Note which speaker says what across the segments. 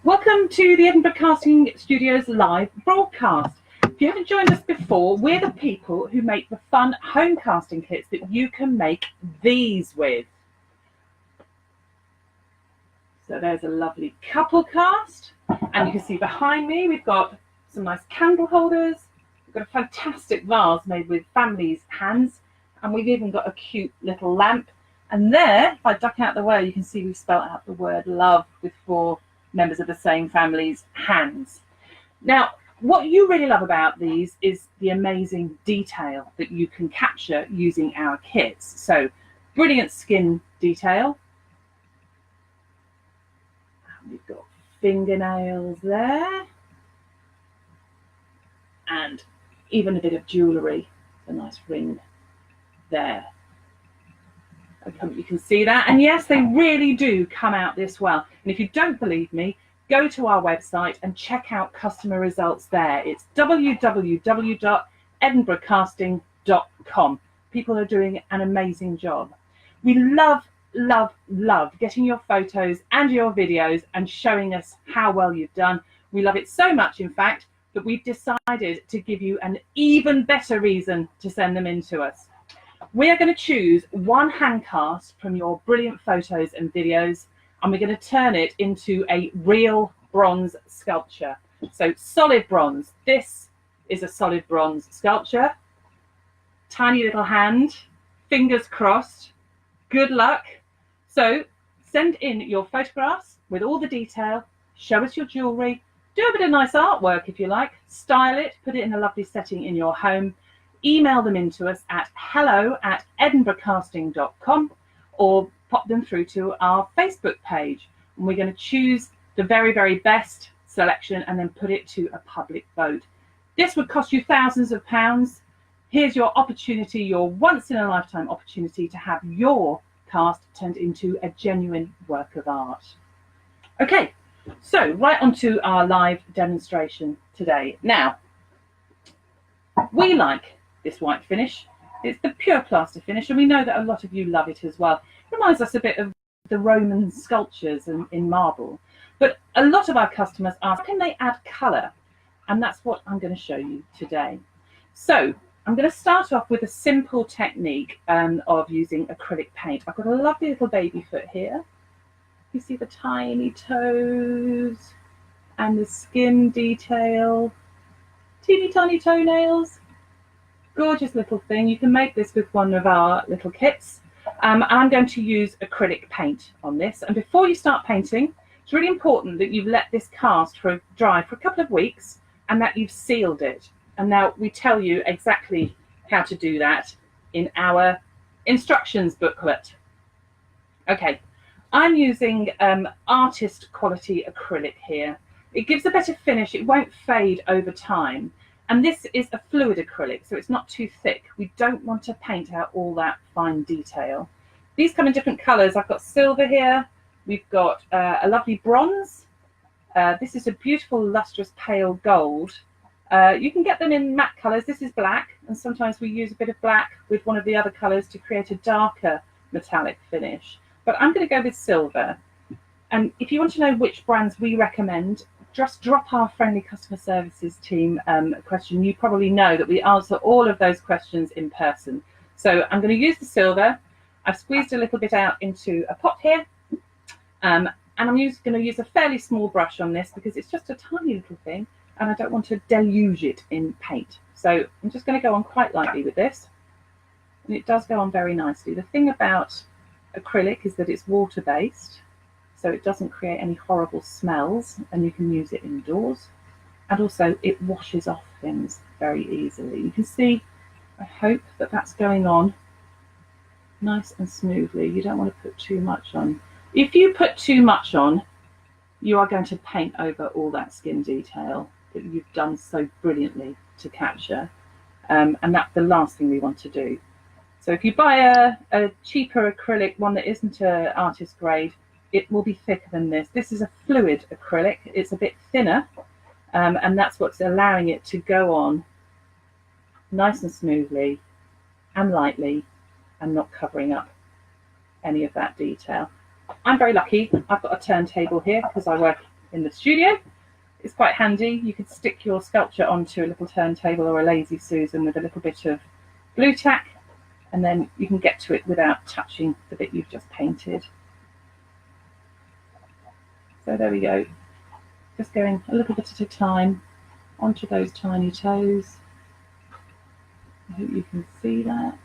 Speaker 1: Welcome to the Edinburgh Casting Studios live broadcast. If you haven't joined us before, we're the people who make the fun home casting kits that you can make these with. So there's a lovely couple cast, and you can see behind me we've got some nice candle holders. We've got a fantastic vase made with family's hands, and we've even got a cute little lamp. And there, if I duck out the way, you can see we've spelt out the word love with 4 members of the same family's hands. Now, what you really love about these is the amazing detail that you can capture using our kits. So, brilliant skin detail. We've got fingernails there. And even a bit of jewellery, a nice ring there. You can see that, and yes, they really do come out this well. And if you don't believe me, go to our website and check out customer results there. It's www.edinburghcasting.com. People are doing an amazing job. We love getting your photos and your videos and showing us how well you've done. We love it so much, in fact, that we've decided to give you an even better reason to send them in to us. We are going to choose one hand cast from your brilliant photos and videos, and we're going to turn it into a real bronze sculpture. So solid bronze. This is a solid bronze sculpture. Tiny little hand, fingers crossed. Good luck. So send in your photographs with all the detail. Show us your jewellery. Do a bit of nice artwork if you like. Style it. Put it in a lovely setting in your home. Email them in to us at hello@edinburghcasting.com or pop them through to our Facebook page. And we're going to choose the very, very best selection and then put it to a public vote. This would cost you thousands of pounds. Here's your opportunity, your once-in-a-lifetime opportunity to have your cast turned into a genuine work of art. Okay, so right on to our live demonstration today. Now, we like this white finish. It's the pure plaster finish, and we know that a lot of you love it as well. It reminds us a bit of the Roman sculptures in marble. But a lot of our customers ask, can they add colour? And that's what I'm going to show you today. So I'm going to start off with a simple technique of using acrylic paint. I've got a lovely little baby foot here. You see the tiny toes and the skin detail. Teeny tiny toenails. Gorgeous little thing. You can make this with one of our little kits. I'm going to use acrylic paint on this. And before you start painting, it's really important that you've let this cast dry for a couple of weeks and that you've sealed it. And now we tell you exactly how to do that in our instructions booklet. Okay, I'm using artist quality acrylic here. It gives a better finish. It won't fade over time. And this is a fluid acrylic, so it's not too thick. We don't want to paint out all that fine detail. These come in different colours. I've got silver here. We've got a lovely bronze. This is a beautiful lustrous pale gold. You can get them in matte colours. This is black, and sometimes we use a bit of black with one of the other colours to create a darker metallic finish. But I'm going to go with silver. And if you want to know which brands we recommend, just drop our friendly customer services team a question. You probably know that we answer all of those questions in person. So I'm going to use the silver. I've squeezed a little bit out into a pot here. And I'm going to use a fairly small brush on this because it's just a tiny little thing and I don't want to deluge it in paint. So I'm just going to go on quite lightly with this. And it does go on very nicely. The thing about acrylic is that it's water-based, so it doesn't create any horrible smells, and you can use it indoors. And also it washes off things very easily. You can see, I hope that that's going on nice and smoothly. You don't want to put too much on. If you put too much on, you are going to paint over all that skin detail that you've done so brilliantly to capture. And that's the last thing we want to do. So if you buy a cheaper acrylic, one that isn't an artist grade, it will be thicker than this. This is a fluid acrylic. It's a bit thinner, and that's what's allowing it to go on nice and smoothly and lightly and not covering up any of that detail. I'm very lucky. I've got a turntable here because I work in the studio. It's quite handy. You could stick your sculpture onto a little turntable or a Lazy Susan with a little bit of glue tack, and then you can get to it without touching the bit you've just painted. So there we go. Just going a little bit at a time onto those tiny toes. I hope you can see that.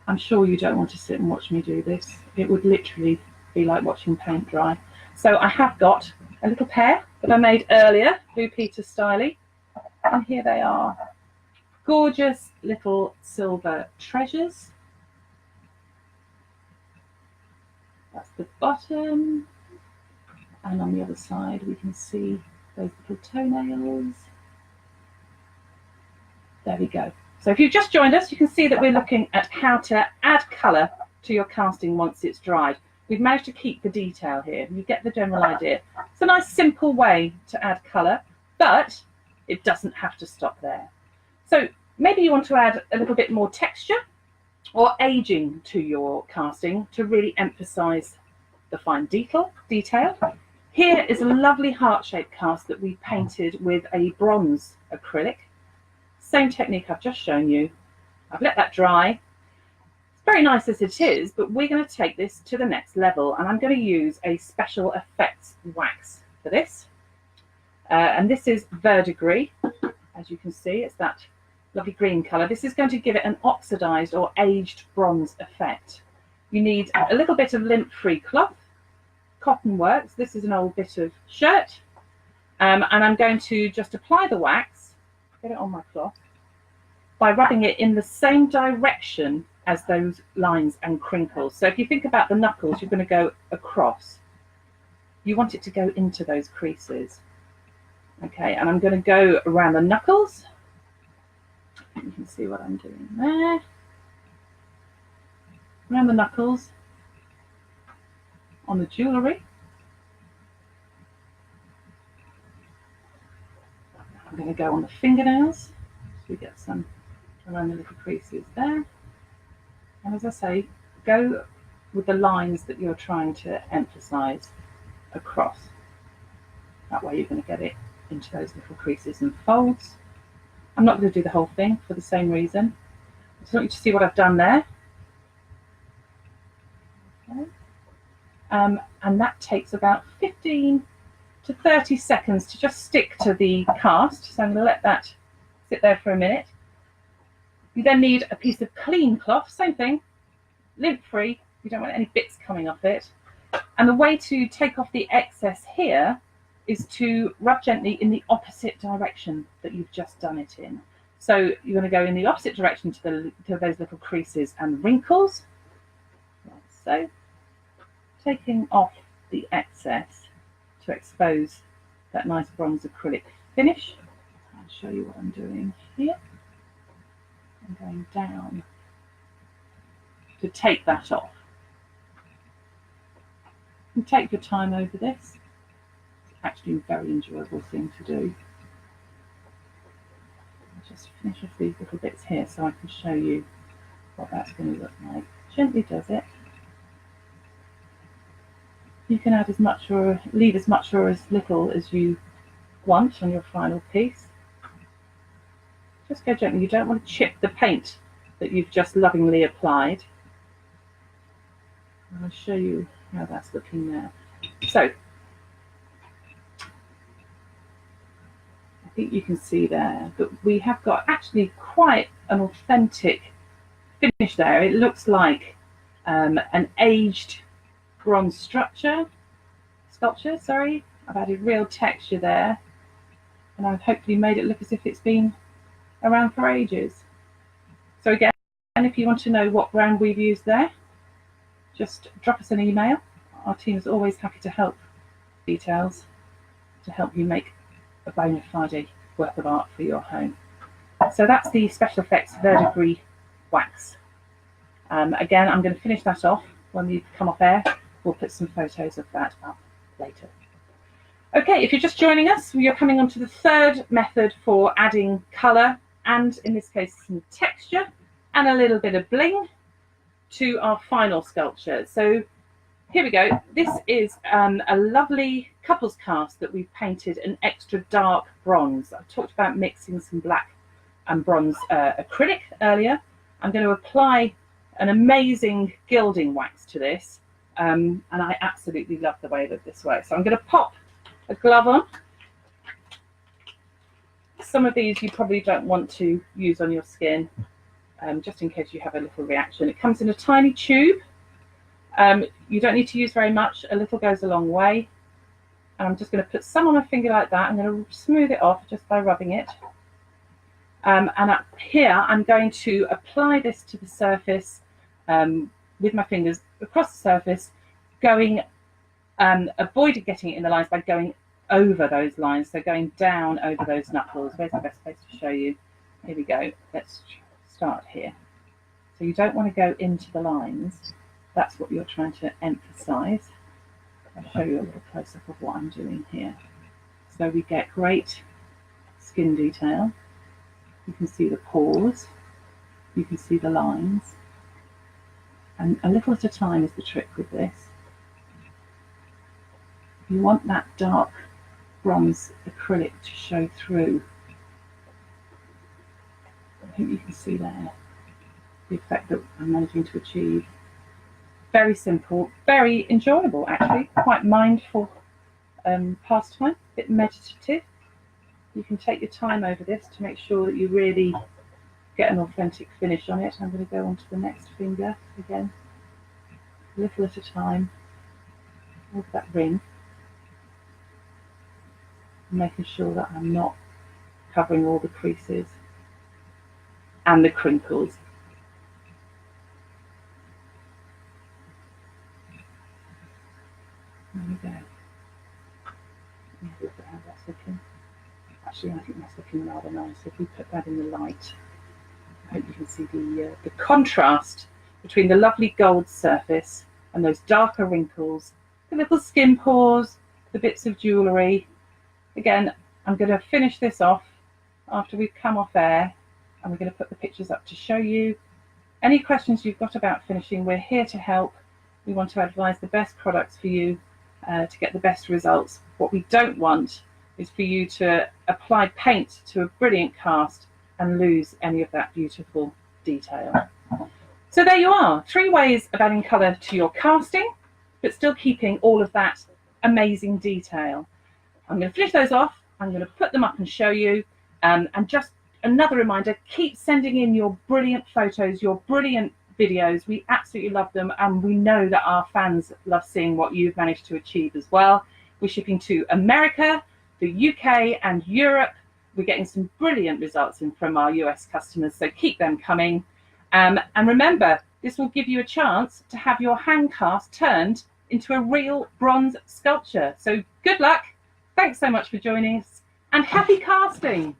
Speaker 1: I'm sure you don't want to sit and watch me do this. It would literally be like watching paint dry. So I have got a little pair that I made earlier, Blue Peter Styly, and here they are. Gorgeous little silver treasures. That's the bottom, and on the other side we can see those little toenails. There we go. So if you've just joined us, you can see that we're looking at how to add colour to your casting once it's dried. We've managed to keep the detail here. You get the general idea. It's a nice simple way to add colour, but it doesn't have to stop there. So maybe you want to add a little bit more texture or aging to your casting to really emphasise the fine detail. Here is a lovely heart-shaped cast that we painted with a bronze acrylic. Same technique I've just shown you. I've let that dry. It's very nice as it is, but we're going to take this to the next level, and I'm going to use a special effects wax for this. And this is verdigris. As you can see, it's that lovely green colour. This is going to give it an oxidised or aged bronze effect. You need a little bit of lint-free cloth. Cotton works. This is an old bit of shirt. And I'm going to just apply the wax, get it on my cloth, by rubbing it in the same direction as those lines and crinkles. So if you think about the knuckles, you're going to go across. You want it to go into those creases. Okay, and I'm going to go around the knuckles. You can see what I'm doing there. Around the knuckles, on the jewellery. I'm going to go on the fingernails, so we get some around the little creases there. And as I say, go with the lines that you're trying to emphasise across. That way you're going to get it into those little creases and folds. I'm not going to do the whole thing for the same reason. I just want you to see what I've done there. Okay. And that takes about 15 to 30 seconds to just stick to the cast. So I'm going to let that sit there for a minute. You then need a piece of clean cloth, same thing, lint-free. You don't want any bits coming off it. And the way to take off the excess here is to rub gently in the opposite direction that you've just done it in. So you're going to go in the opposite direction to those little creases and wrinkles, like so, taking off the excess to expose that nice bronze acrylic finish. I'll show you what I'm doing here. I'm going down to take that off. And take your time over this. It's actually a very enjoyable thing to do. I'll just finish off these little bits here so I can show you what that's going to look like. Gently does it. You can add as much or leave as much or as little as you want on your final piece. Just go gently. You don't want to chip the paint that you've just lovingly applied. I'll show you how that's looking now. So I think you can see there that we have got actually quite an authentic finish there. It looks like an aged bronze sculpture. I've added real texture there, and I've hopefully made it look as if it's been around for ages. So again, if you want to know what brand we've used there, just drop us an email. Our team is always happy to help details to help you make a bona fide work of art for your home. So that's the Special Effects Verdigris wax. Again, I'm going to finish that off when we come off air. We'll put some photos of that up later. Okay, if you're just joining us, you're coming on to the third method for adding colour and, in this case, some texture and a little bit of bling to our final sculpture. So here we go. This is a lovely couples cast that we've painted an extra dark bronze. I talked about mixing some black and bronze acrylic earlier. I'm going to apply an amazing gilding wax to this, and I absolutely love the way that this works. So I'm going to pop a glove on. Some of these you probably don't want to use on your skin, just in case you have a little reaction. It comes in a tiny tube. You don't need to use very much. A little goes a long way. And I'm just going to put some on my finger like that. I'm going to smooth it off just by rubbing it. And up here, I'm going to apply this to the surface with my fingers across the surface, going, avoiding getting it in the lines by going over those lines, so going down over those knuckles. Where's the best place to show you? Here we go. Let's start here. So you don't want to go into the lines. That's what you're trying to emphasize. I'll show you a little close-up of what I'm doing here. So we get great skin detail. You can see the pores. You can see the lines. And a little at a time is the trick with this. You want that dark bronze acrylic to show through. I think you can see there the effect that I'm managing to achieve. Very simple, very enjoyable actually, quite mindful pastime, a bit meditative. You can take your time over this to make sure that you really get an authentic finish on it. I'm going to go on to the next finger again, a little at a time, with that ring. Making sure that I'm not covering all the creases and the crinkles. There we go. Look at how that's looking. Actually, I think that's looking rather nice. If we put that in the light, I hope you can see the contrast between the lovely gold surface and those darker wrinkles, the little skin pores, the bits of jewellery. Again, I'm going to finish this off after we've come off air, and we're going to put the pictures up to show you. Any questions you've got about finishing, we're here to help. We want to advise the best products for you to get the best results. What we don't want is for you to apply paint to a brilliant cast and lose any of that beautiful detail. So there you are, 3 ways of adding colour to your casting, but still keeping all of that amazing detail. I'm going to finish those off, I'm going to put them up and show you, and just another reminder, keep sending in your brilliant photos, your brilliant videos. We absolutely love them, and we know that our fans love seeing what you've managed to achieve as well. We're shipping to America, the UK and Europe. We're getting some brilliant results in from our US customers, so keep them coming. And remember, this will give you a chance to have your hand cast turned into a real bronze sculpture. So good luck. Thanks so much for joining us, and happy casting!